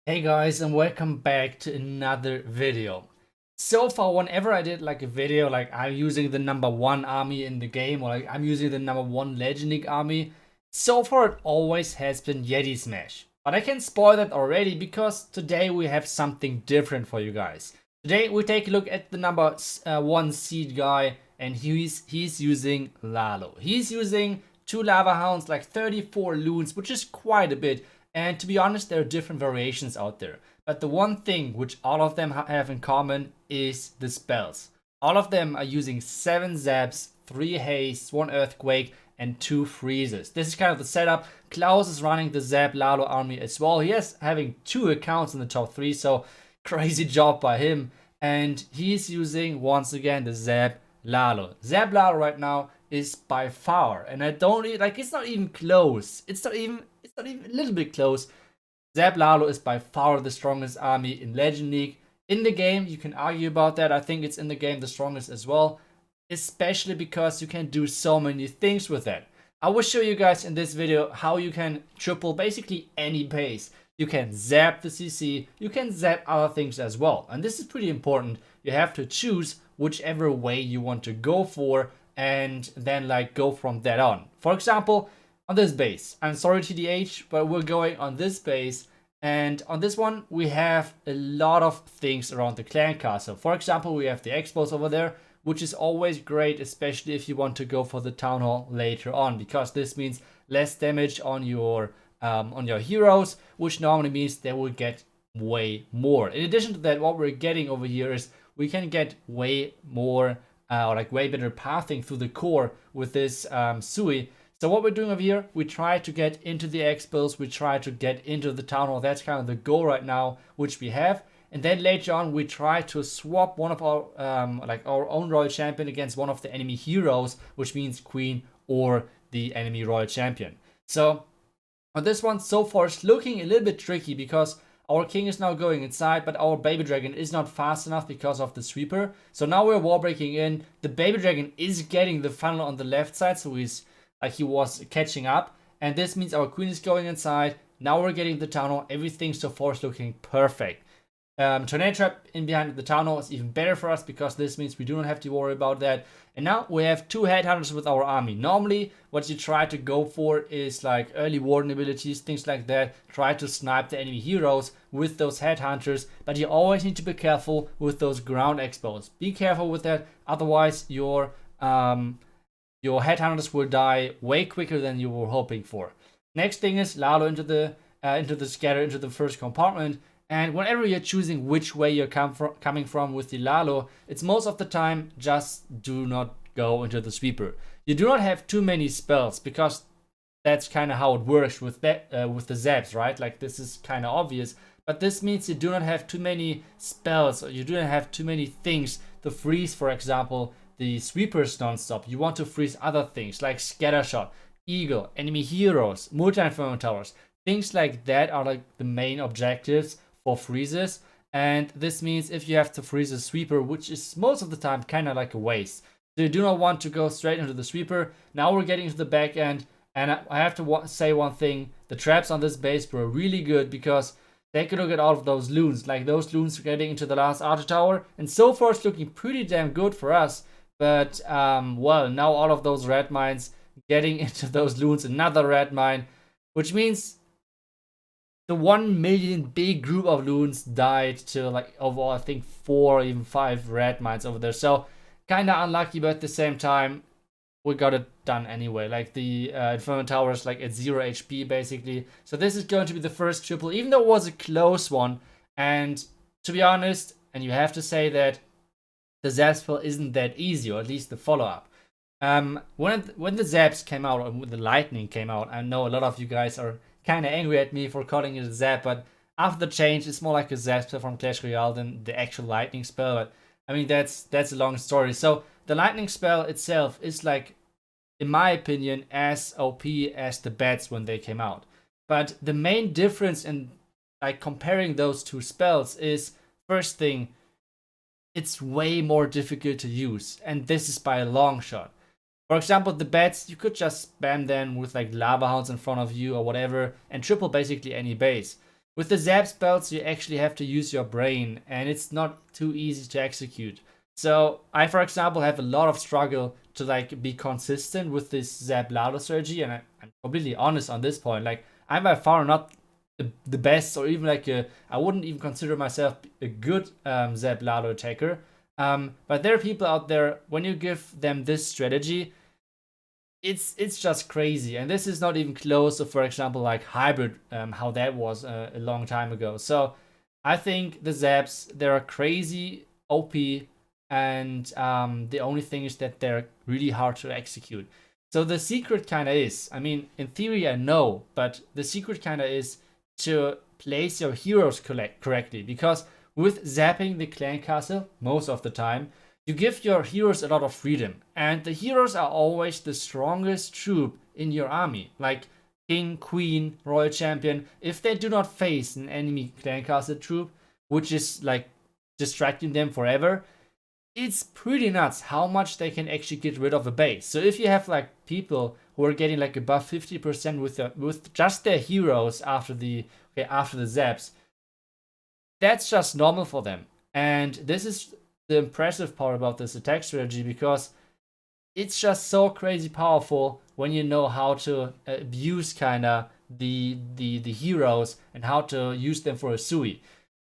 Hey guys, and welcome back to another video. So far, whenever I did like a video, like I'm using the #1 army in the game, or like I'm using the #1 Legendary army, so far it always has been Yeti Smash. But I can spoil that already because today we have something different for you guys. Today we take a look at the #1 seed guy, and he's using Lalo. He's using 2 Lava Hounds, like 34 loons, which is quite a bit. And to be honest, there are different variations out there. But the one thing which all of them have in common is the spells. All of them are using 7 zaps, 3 haste, 1 earthquake, and 2 freezes. This is kind of the setup. Klaus is running the Zap Lalo army as well. He is having 2 accounts in the top 3, so crazy job by him. And he's using, once again, the Zap Lalo. Zap Lalo right now is by far, and I don't like, it's not even close. It's not even a little bit close. Zap Lalo is by far the strongest army in Legend League. In the game, you can argue about that. I think it's in the game the strongest as well, especially because you can do so many things with that. I will show you guys in this video how you can triple basically any base. You can zap the CC, you can zap other things as well. And this is pretty important. You have to choose whichever way you want to go for and then like go from that on. For example, on this base, I'm sorry TDH, but we're going on this base, and on this one we have a lot of things around the clan castle. For example, we have the expos over there, which is always great, especially if you want to go for the town hall later on, because this means less damage on your heroes, which normally means they will get way more. In addition to that, what we're getting over here is we can get way more or like way better pathing through the core with this Sui. So what we're doing over here, we try to get into the expos, we try to get into the town hall. That's kind of the goal right now, which we have. And then later on, we try to swap one of our like our own royal champion against one of the enemy heroes, which means queen or the enemy royal champion. So on this one, so far it's looking a little bit tricky because our king is now going inside, but our baby dragon is not fast enough because of the sweeper. So now we're wall breaking in. The baby dragon is getting the funnel on the left side, so he was catching up, and this means our queen is going inside. Now we're getting the town hall. Everything so far is looking perfect. Tornado trap in behind the town hall is even better for us because this means we do not have to worry about that. And now we have 2 headhunters with our army. Normally, what you try to go for is like early warden abilities, things like that. Try to snipe the enemy heroes with those headhunters, but you always need to be careful with those ground expos. Be careful with that, otherwise your headhunters will die way quicker than you were hoping for. Next thing is Lalo into the scatter, into the first compartment. And whenever you're choosing which way you're coming from with the Lalo, it's most of the time just do not go into the sweeper. You do not have too many spells because that's kind of how it works with that with the zaps, right? Like this is kind of obvious, but this means you do not have too many spells, or you do not have too many things to freeze. For example, the sweepers non-stop. You want to freeze other things like scattershot, eagle, enemy heroes, multi-infernal towers. Things like that are like the main objectives for freezes, and this means if you have to freeze a sweeper, which is most of the time kind of like a waste, so you do not want to go straight into the sweeper. Now we're getting to the back end, and I have to say one thing: the traps on this base were really good because take a look at all of those loons. Like those loons getting into the last archer tower, and so far it's looking pretty damn good for us. But well, now all of those red mines getting into those loons, another red mine, which means the 1 million big group of loons died to like overall I think 4 or even 5 red mines over there. So kind of unlucky, but at the same time we got it done anyway. Like the infernal tower is like at 0 HP basically. So this is going to be the first triple, even though it was a close one. And to be honest, and you have to say that the zap spell isn't that easy, or at least the follow-up. When the zaps came out, or when the lightning came out, I know a lot of you guys are kind of angry at me for calling it a zap, but after the change, it's more like a zap spell from Clash Royale than the actual lightning spell. But I mean, that's a long story. So the lightning spell itself is like, in my opinion, as OP as the bats when they came out. But the main difference in like comparing those two spells is, first thing, it's way more difficult to use, and this is by a long shot. For example, the bats, you could just spam them with like lava hounds in front of you or whatever and triple basically any base. With the zap spells, you actually have to use your brain, and it's not too easy to execute. So I, for example, have a lot of struggle to like be consistent with this zap lalo strategy, and I'm completely honest on this point. Like I'm by far not the best, or even like I wouldn't even consider myself a good zap lalo attacker. But there are people out there, when you give them this strategy, it's just crazy, and this is not even close to, for example, like hybrid, how that was a long time ago. So I think the zaps, they're crazy OP, and the only thing is that they're really hard to execute. So the secret kind of is, I mean, in theory I know, but the secret kind of is to place your heroes correctly, because with zapping the clan castle most of the time, you give your heroes a lot of freedom, and the heroes are always the strongest troop in your army, like king, queen, royal champion. If they do not face an enemy clan castle troop, which is like distracting them forever, it's pretty nuts how much they can actually get rid of a base. So if you have like people who are getting like above 50% with just their heroes after the zaps, that's just normal for them. And this is the impressive part about this attack strategy, because it's just so crazy powerful when you know how to abuse kind of the heroes and how to use them for a sui.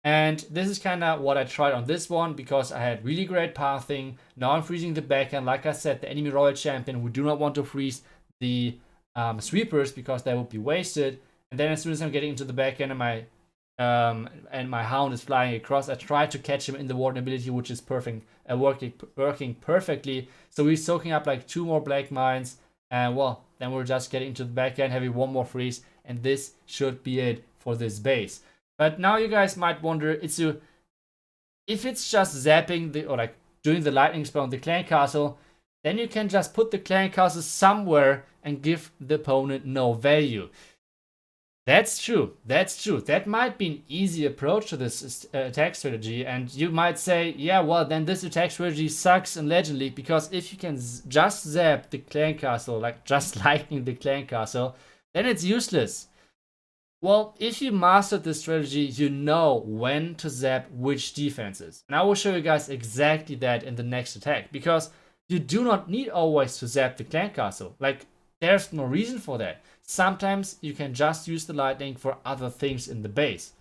And this is kind of what I tried on this one, because I had really great pathing. Now I'm freezing the backhand. Like I said, the enemy royal champion, we do not want to freeze the sweepers because they would be wasted. And then as soon as I'm getting into the backhand and my hound is flying across, I try to catch him in the warden ability, which is perfect, working perfectly. So we're soaking up like 2 more black mines, and well, then we're just getting into the backhand, having 1 more freeze, and this should be it for this base. But now you guys might wonder, if it's just zapping or like doing the lightning spell on the clan castle, then you can just put the clan castle somewhere and give the opponent no value. That's true. That's true. That might be an easy approach to this attack strategy, and you might say, yeah, well, then this attack strategy sucks in Legend League, because if you can just zap the clan castle, like just lightning the clan castle, then it's useless. Well, if you mastered this strategy, you know when to zap which defenses. And I will show you guys exactly that in the next attack, because you do not need always to zap the clan castle. Like, there's no reason for that. Sometimes you can just use the lightning for other things in the base.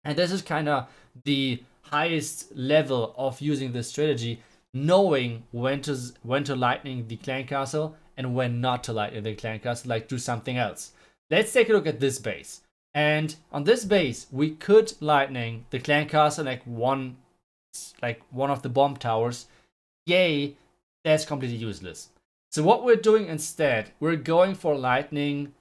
And this is kind of the highest level of using this strategy, knowing when to lightning the clan castle and when not to lightning the clan castle, like do something else. Let's take a look at this base. And on this base, we could lightning the clan castle like one of the bomb towers. Yay, that's completely useless. So what we're doing instead, we're going for lightning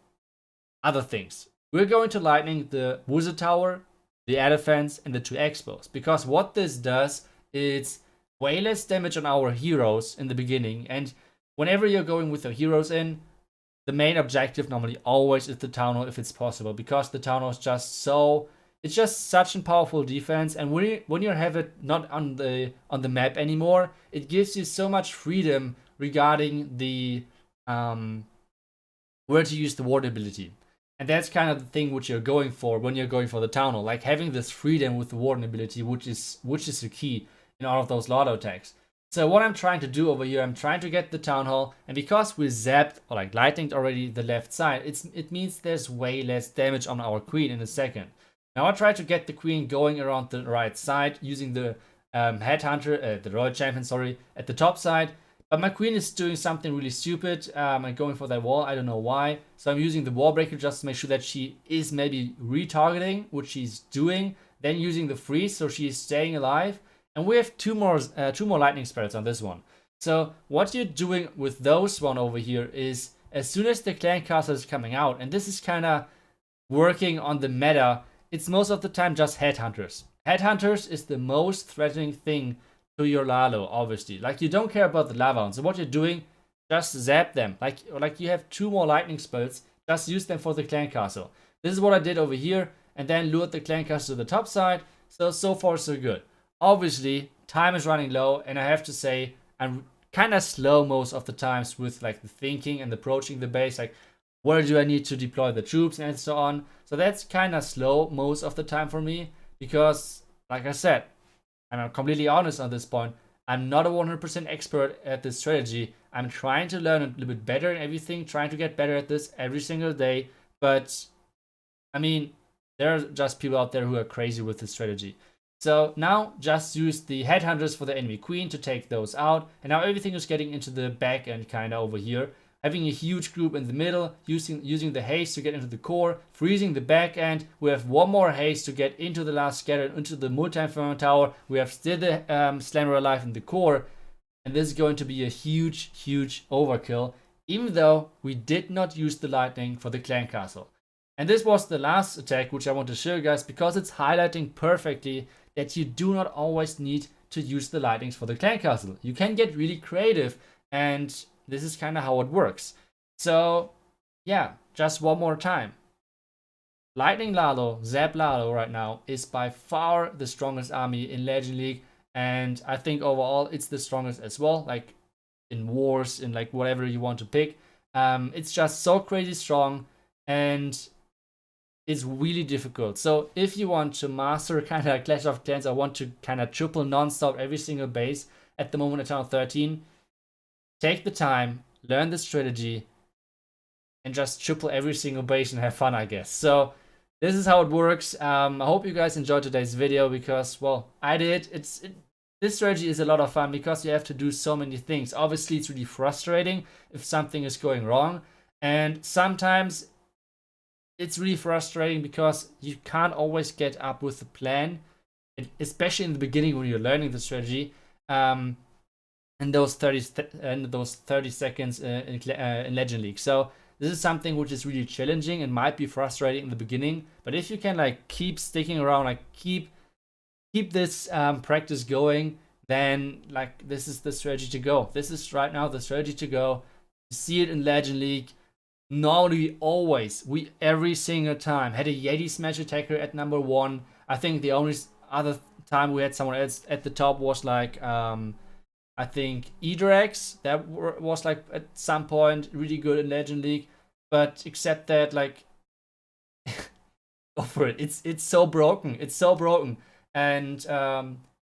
other things. We're going to lightning the wizard tower, the elephants, and the 2 expos. Because what this does, it's way less damage on our heroes in the beginning. And whenever you're going with your heroes in, the main objective normally always is the town hall if it's possible, because the town hall is just it's just such a powerful defense, and when you have it not on the map anymore, it gives you so much freedom regarding the where to use the ward ability. And that's kind of the thing which you're going for when you're going for the town hall, like having this freedom with the warden ability, which is the key in all of those lotto attacks. So what I'm trying to do over here, I'm trying to get the town hall, and because we zapped or like lightninged already the left side, it means there's way less damage on our queen in a second. Now I try to get the queen going around the right side using the headhunter, the royal champion, sorry, at the top side. But my queen is doing something really stupid and going for that wall. I don't know why. So I'm using the wall breaker just to make sure that she is maybe retargeting, which she's doing. Then using the freeze, so she is staying alive. And we have two more lightning spells on this one. So what you're doing with those one over here is, as soon as the clan castle is coming out, and this is kind of working on the meta, it's most of the time just headhunters. Headhunters is the most threatening thing to your Lalo, obviously. Like, you don't care about the lava ones. So what you're doing, just zap them. Like you have 2 more lightning spells, just use them for the clan castle. This is what I did over here, and then lured the clan castle to the top side. So far so good. Obviously, time is running low, and I have to say, I'm kind of slow most of the times with like the thinking and approaching the base. Like, where do I need to deploy the troops and so on. So that's kind of slow most of the time for me because, like I said, and I'm completely honest on this point, I'm not a 100% expert at this strategy. I'm trying to learn a little bit better and everything, trying to get better at this every single day. But I mean, there are just people out there who are crazy with this strategy. So now just use the headhunters for the enemy queen to take those out. And now everything is getting into the back end kind of over here. Having a huge group in the middle, using the haste to get into the core, freezing the back end. We have one more haste to get into the last scatter, into the multi-inferno tower. We have still the slammer alive in the core. And this is going to be a huge, huge overkill, even though we did not use the lightning for the clan castle. And this was the last attack which I want to show you guys because it's highlighting perfectly that you do not always need to use the lightnings for the clan castle. You can get really creative, and this is kind of how it works. So yeah, just one more time. Lightning Lalo, Zap Lalo right now is by far the strongest army in Legend League, and I think overall it's the strongest as well, like in wars, in like whatever you want to pick. It's just so crazy strong, and it's really difficult. So if you want to master kind of Clash of Clans, I want to kind of triple non-stop every single base at the moment at Channel 13, take the time, learn the strategy, and just triple every single base and have fun, I guess. So this is how it works. I hope you guys enjoyed today's video because, well, I did. This strategy is a lot of fun because you have to do so many things. Obviously, it's really frustrating if something is going wrong, and sometimes it's really frustrating because you can't always get up with the plan, especially in the beginning when you're learning the strategy. In those 30 seconds in Legend League. So this is something which is really challenging and might be frustrating in the beginning. But if you can like keep sticking around, like keep this practice going, then like this is the strategy to go. This is right now the strategy to go. You see it in Legend League. Normally, we every single time had a Yeti Smash attacker at number 1. I think the only other time we had someone else at the top was like I think Edrax. That was like at some point really good in Legend League, but except that, like, go for it. It's so broken. It's so broken, and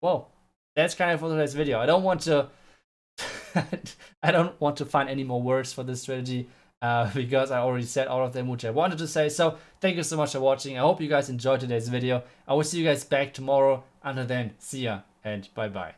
well, that's kind of for today's video. I don't want to I don't want to find any more words for this strategy. Because I already said all of them which I wanted to say. So thank you so much for watching. I hope you guys enjoyed today's video. I will see you guys back tomorrow. Until then, see ya and bye bye.